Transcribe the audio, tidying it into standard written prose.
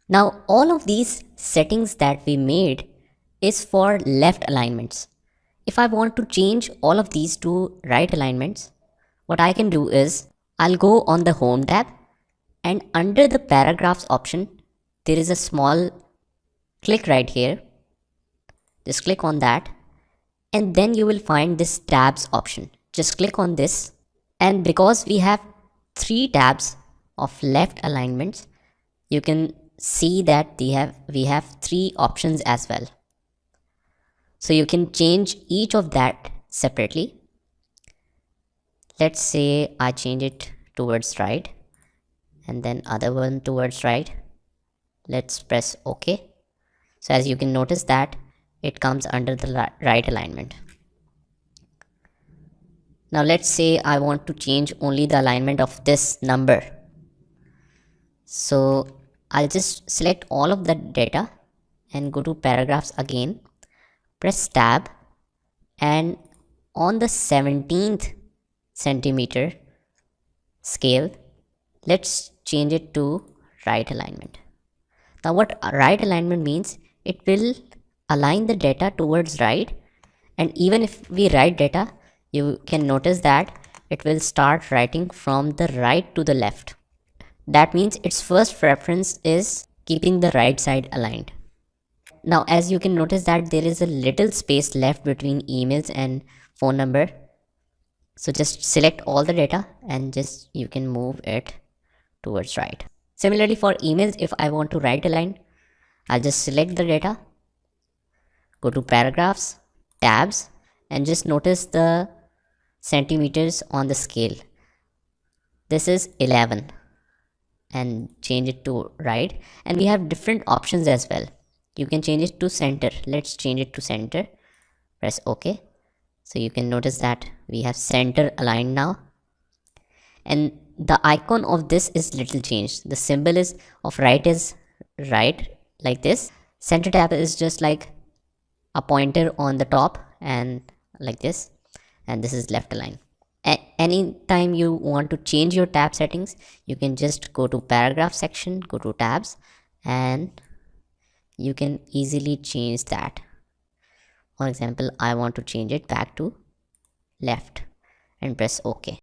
Now all of these settings that we made is for left alignments. If I want to change all of these to right alignments, what I can do is I'll go on the home tab, and under the paragraphs option there is a small click right here. Just click on that, and then you will find this tabs option. Just click on this, and because we have 3 tabs of left alignments, you can see that we have 3 options as well. So you can change each of that separately. Let's say I change it towards right, and then other one towards right. Let's press OK. So as you can notice that it comes under the right alignment. Now let's say I want to change only the alignment of this number. So I'll just select all of the data and go to paragraphs again, press tab, and on the 17th centimeter scale, let's change it to right alignment. Now what right alignment means, it will align the data towards right, and even if we write data, you can notice that it will start writing from the right to the left. That means its first preference is keeping the right side aligned. Now as you can notice that there is a little space left between emails and phone number. So just select all the data and just you can move it towards right. Similarly for emails, if I want to right align, I'll just select the data, go to paragraphs, tabs, and just notice the centimeters on the scale. This is 11, and change it to right. And we have different options as well. You can change it to center. Let's change it to center. Press OK. So you can notice that we have center aligned now. And the icon of this is little changed. The symbol is of right is right, like this. Center tab is just like a pointer on the top and like this, and this is left align. Anytime you want to change your tab settings, you can just go to paragraph section, go to tabs, and you can easily change that. For example, I want to change it back to left and press OK.